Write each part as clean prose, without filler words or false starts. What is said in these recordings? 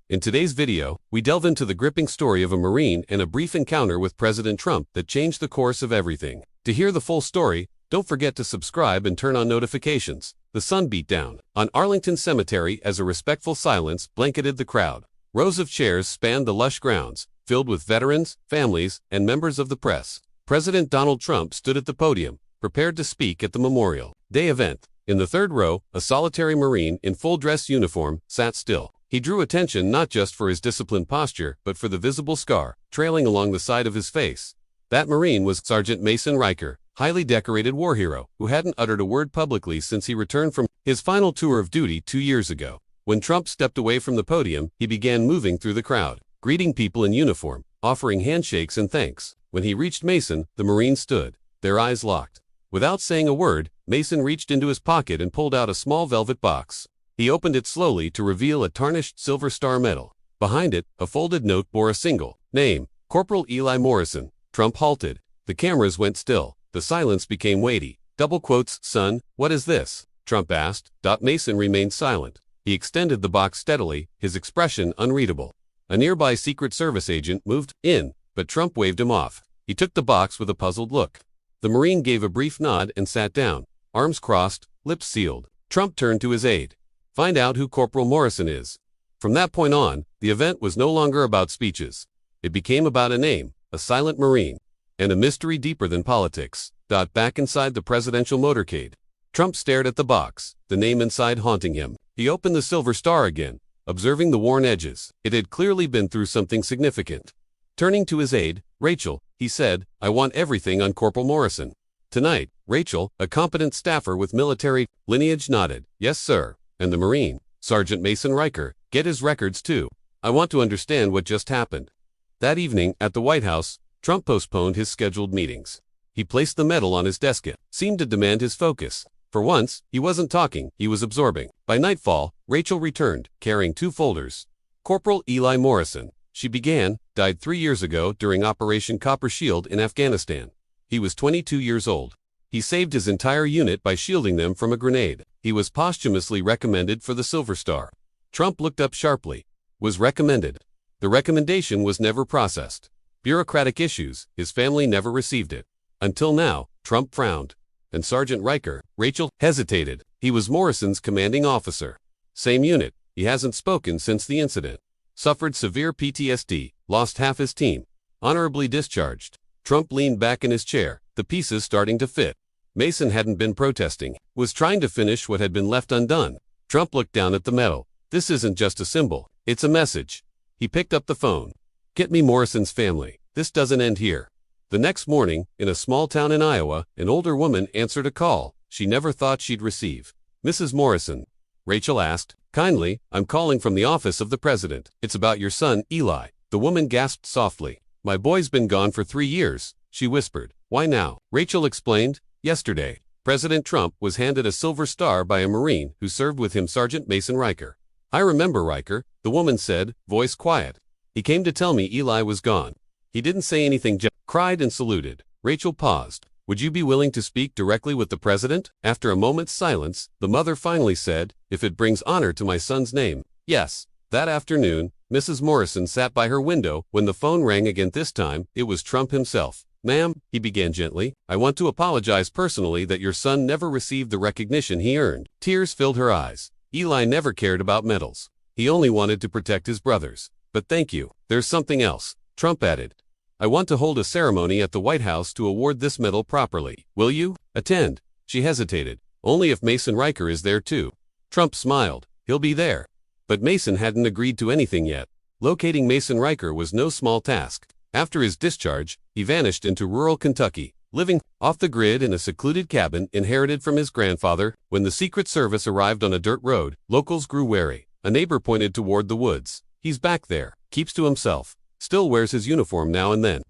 In today's video, we delve into the gripping story of a Marine and a brief encounter with President Trump that changed the course of everything. To hear the full story, don't forget to subscribe and turn on notifications. The sun beat down on Arlington Cemetery as a respectful silence blanketed the crowd. Rows of chairs spanned the lush grounds, filled with veterans, families, and members of the press. President Donald Trump stood at the podium, prepared to speak at the Memorial Day event. In the third row, a solitary Marine in full dress uniform sat still. He drew attention not just for his disciplined posture, but for the visible scar trailing along the side of his face. That Marine was Sergeant Mason Riker, highly decorated war hero, who hadn't uttered a word publicly since he returned from his final tour of duty 2 years ago. When Trump stepped away from the podium, he began moving through the crowd, greeting people in uniform, offering handshakes and thanks. When he reached Mason, the Marine stood, their eyes locked. Without saying a word, Mason reached into his pocket and pulled out a small velvet box. He opened it slowly to reveal a tarnished Silver Star medal. Behind it, a folded note bore a single name, Corporal Eli Morrison. Trump halted. The cameras went still. The silence became weighty. Double quotes, "Son, what is this?" Trump asked. Mason remained silent. He extended the box steadily, his expression unreadable. A nearby Secret Service agent moved in, but Trump waved him off. He took the box with a puzzled look. The Marine gave a brief nod and sat down, arms crossed, lips sealed. Trump turned to his aide. "Find out who Corporal Morrison is." From that point on, the event was no longer about speeches. It became about a name, a silent Marine, and a mystery deeper than politics. Back inside the presidential motorcade, Trump stared at the box, the name inside haunting him. He opened the Silver Star again, observing the worn edges. It had clearly been through something significant. Turning to his aide, "Rachel," he said, "I want everything on Corporal Morrison." Tonight, Rachel, a competent staffer with military lineage, nodded. "Yes, sir." And the Marine, Sergeant Mason Riker, "Get his records too. I want to understand what just happened." That evening, at the White House, Trump postponed his scheduled meetings. He placed the medal on his desk. It seemed to demand his focus. For once, he wasn't talking, he was absorbing. By nightfall, Rachel returned, carrying 2 folders. "Corporal Eli Morrison," she began, "died 3 years ago during Operation Copper Shield in Afghanistan. He was 22 years old. He saved his entire unit by shielding them from a grenade. He was posthumously recommended for the Silver Star." Trump looked up sharply. "Was recommended?" "The recommendation was never processed. Bureaucratic issues, his family never received it." "Until now," Trump frowned. "And Sergeant Riker?" Rachel hesitated. "He was Morrison's commanding officer. Same unit. He hasn't spoken since the incident. Suffered severe PTSD, lost half his team. Honorably discharged." Trump leaned back in his chair, the pieces starting to fit. Mason hadn't been protesting, was trying to finish what had been left undone. Trump looked down at the medal. "This isn't just a symbol, it's a message." He picked up the phone. "Get me Morrison's family. This doesn't end here." The next morning, in a small town in Iowa, an older woman answered a call she never thought she'd receive. "Mrs. Morrison?" Rachel asked. "Kindly, I'm calling from the office of the president. It's about your son, Eli." The woman gasped softly. "My boy's been gone for 3 years, she whispered. "Why now?" Rachel explained. "Yesterday, President Trump was handed a Silver Star by a Marine who served with him, Sergeant Mason Riker." "I remember Riker," the woman said, voice quiet. "He came to tell me Eli was gone. He didn't say anything, just cried and saluted." Rachel paused. "Would you be willing to speak directly with the president?" After a moment's silence, the mother finally said, "If it brings honor to my son's name, yes." That afternoon, Mrs. Morrison sat by her window when the phone rang again. This time, it was Trump himself. "Ma'am," he began gently, "I want to apologize personally that your son never received the recognition he earned." Tears filled her eyes. "Eli never cared about medals. He only wanted to protect his brothers. But thank you. There's something else," Trump added. "I want to hold a ceremony at the White House to award this medal properly. Will you attend?" She hesitated. "Only if Mason Riker is there too." Trump smiled. "He'll be there." But Mason hadn't agreed to anything yet. Locating Mason Riker was no small task. After his discharge, he vanished into rural Kentucky, living off the grid in a secluded cabin inherited from his grandfather. When the Secret Service arrived on a dirt road, locals grew wary. A neighbor pointed toward the woods. "He's back there, keeps to himself, still wears his uniform now and then."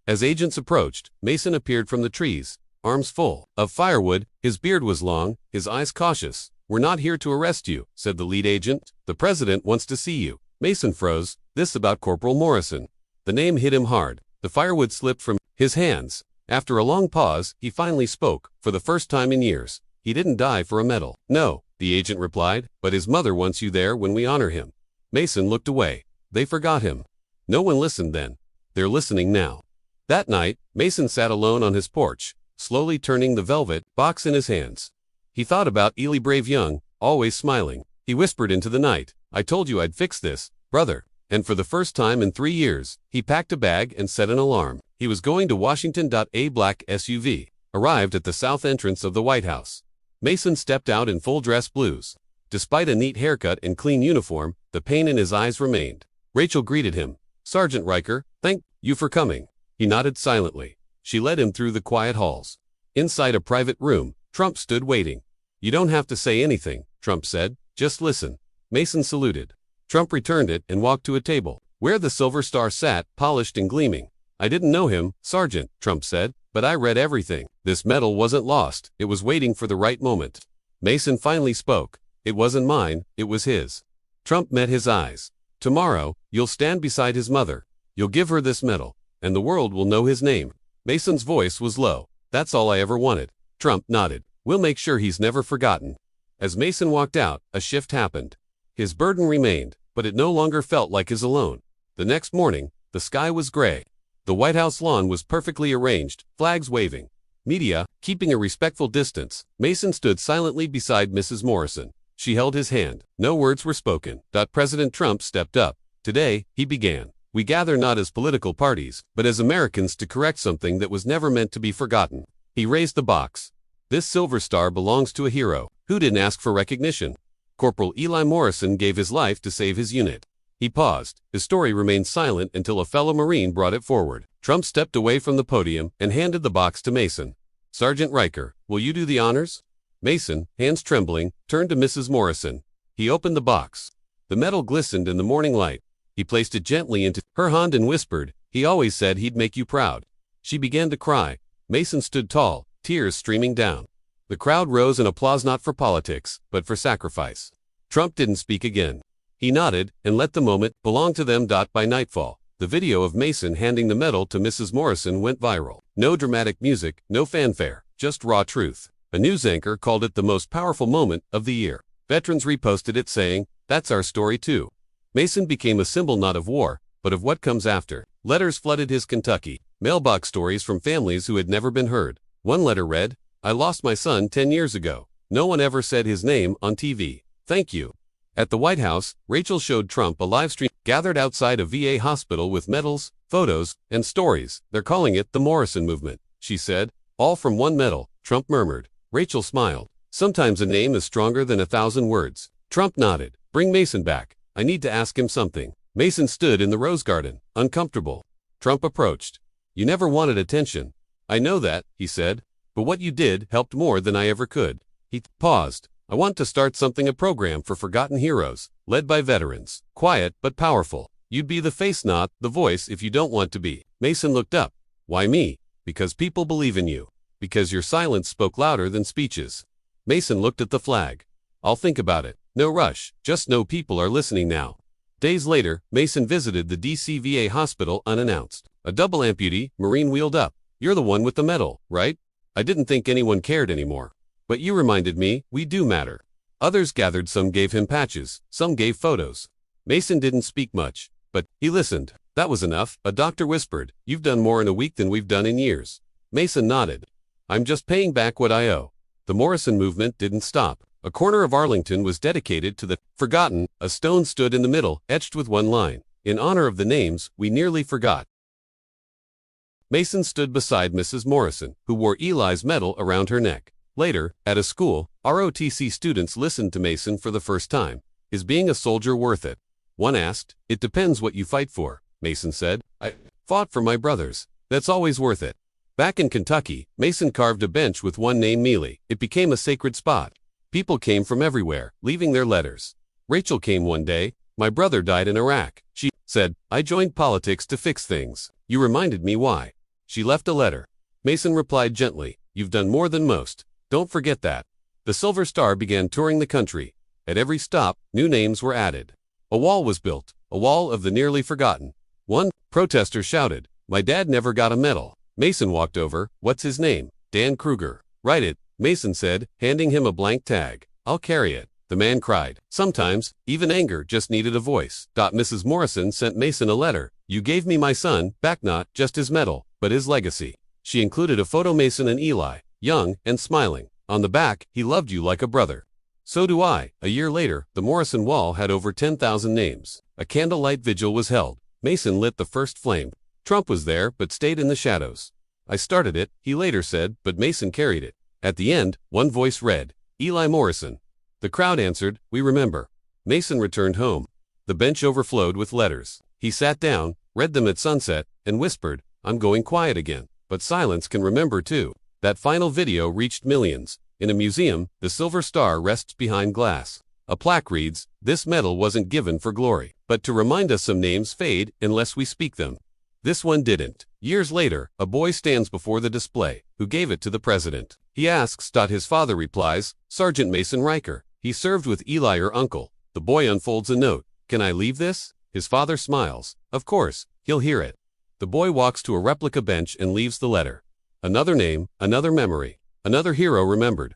As agents approached, Mason appeared from the trees, arms full of firewood. His beard was long, his eyes cautious. "We're not here to arrest you," said the lead agent. "The president wants to see you." Mason froze. "This about Corporal Morrison." The name hit him hard. The firewood slipped from his hands. After a long pause, he finally spoke, for the first time in years. "He didn't die for a medal." "No," the agent replied, "but his mother wants you there when we honor him." Mason looked away. They forgot him. No one listened then. They're listening now. That night, Mason sat alone on his porch, slowly turning the velvet box in his hands. He thought about Eli Brave Young, always smiling. He whispered into the night, "I told you I'd fix this, brother." And for the first time in 3 years, he packed a bag and set an alarm. He was going to Washington. A black SUV arrived at the south entrance of the White House. Mason stepped out in full dress blues. Despite a neat haircut and clean uniform, the pain in his eyes remained. Rachel greeted him. "Sergeant Riker, thank you for coming." He nodded silently. She led him through the quiet halls. Inside a private room, Trump stood waiting. "You don't have to say anything," Trump said. "Just listen." Mason saluted. Trump returned it and walked to a table, where the Silver Star sat, polished and gleaming. "I didn't know him, Sergeant," Trump said, "but I read everything. This medal wasn't lost, it was waiting for the right moment." Mason finally spoke. "It wasn't mine, it was his." Trump met his eyes. "Tomorrow, you'll stand beside his mother. You'll give her this medal, and the world will know his name." Mason's voice was low. "That's all I ever wanted." Trump nodded. "We'll make sure he's never forgotten." As Mason walked out, a shift happened. His burden remained, but it no longer felt like his alone. The next morning, the sky was gray. The White House lawn was perfectly arranged, flags waving. Media, keeping a respectful distance, Mason stood silently beside Mrs. Morrison. She held his hand. No words were spoken. President Trump stepped up. "Today," he began, "we gather not as political parties, but as Americans to correct something that was never meant to be forgotten." He raised the box. "This Silver Star belongs to a hero who didn't ask for recognition. Corporal Eli Morrison gave his life to save his unit." He paused. His story remained silent until a fellow Marine brought it forward. Trump stepped away from the podium and handed the box to Mason. "Sergeant Riker, will you do the honors?" Mason, hands trembling, turned to Mrs. Morrison. He opened the box. The metal glistened in the morning light. He placed it gently into her hand and whispered, "He always said he'd make you proud." She began to cry. Mason stood tall, tears streaming down. The crowd rose in applause, not for politics, but for sacrifice. Trump didn't speak again. He nodded and let the moment belong to them. By nightfall, the video of Mason handing the medal to Mrs. Morrison went viral. No dramatic music, no fanfare, just raw truth. A news anchor called it the most powerful moment of the year. Veterans reposted it saying, "That's our story too." Mason became a symbol not of war, but of what comes after. Letters flooded his Kentucky mailbox, stories from families who had never been heard. One letter read, "I lost my son 10 years ago. No one ever said his name on TV. Thank you." At the White House, Rachel showed Trump a live stream gathered outside a VA hospital with medals, photos, and stories. "They're calling it the Morrison Movement," she said. "All from one medal," Trump murmured. Rachel smiled. "Sometimes a name is stronger than 1,000 words." Trump nodded. "Bring Mason back. I need to ask him something." Mason stood in the rose garden, uncomfortable. Trump approached. "You never wanted attention. I know that," he said. "But what you did helped more than I ever could." He paused. "I want to start something, a program for forgotten heroes, led by veterans. Quiet but powerful. You'd be the face, not the voice, if you don't want to be." Mason looked up. "Why me?" "Because people believe in you. Because your silence spoke louder than speeches." Mason looked at the flag. "I'll think about it. No rush, just know people are listening now." Days later, Mason visited the DC VA hospital unannounced. A double amputee Marine wheeled up. "You're the one with the medal, right? I didn't think anyone cared anymore. But you reminded me, we do matter." Others gathered, some gave him patches, some gave photos. Mason didn't speak much, but he listened. "That was enough," a doctor whispered. "You've done more in a week than we've done in years." Mason nodded. "I'm just paying back what I owe." The Morrison movement didn't stop. A corner of Arlington was dedicated to the forgotten. A stone stood in the middle, etched with one line, "In honor of the names we nearly forgot." Mason stood beside Mrs. Morrison, who wore Eli's medal around her neck. Later, at a school, ROTC students listened to Mason for the first time. "Is being a soldier worth it?" One asked. "It depends what you fight for," Mason said. "I fought for my brothers. That's always worth it." Back in Kentucky, Mason carved a bench with one name, Mealy. It became a sacred spot. People came from everywhere, leaving their letters. Rachel came one day. "My brother died in Iraq," she said. "I joined politics to fix things. You reminded me why." She left a letter. Mason replied gently, "You've done more than most. Don't forget that." The Silver Star began touring the country. At every stop, new names were added. A wall was built, a wall of the nearly forgotten. One protester shouted, "My dad never got a medal." Mason walked over. "What's his name?" "Dan Kruger." "Write it," Mason said, handing him a blank tag. "I'll carry it." The man cried. Sometimes, even anger just needed a voice. Mrs. Morrison sent Mason a letter. You gave me my son, back not just his medal, but his legacy. She included a photo Mason and Eli, young and smiling. On the back, he loved you like a brother. So do I. A year later, the Morrison wall had over 10,000 names. A candlelight vigil was held. Mason lit the first flame. Trump was there, but stayed in the shadows. I started it, he later said, but Mason carried it. At the end, one voice read, Eli Morrison. The crowd answered, we remember. Mason returned home. The bench overflowed with letters. He sat down, read them at sunset, and whispered, I'm going quiet again. But silence can remember too. That final video reached millions. In a museum, the silver star rests behind glass. A plaque reads, this medal wasn't given for glory, but to remind us some names fade unless we speak them. This one didn't. Years later, a boy stands before the display. Who gave it to the president? He asks. His father replies, Sergeant Mason Riker. He served with Eli or uncle. The boy unfolds a note. Can I leave this? His father smiles. Of course, he'll hear it. The boy walks to a replica bench and leaves the letter. Another name, another memory, another hero remembered.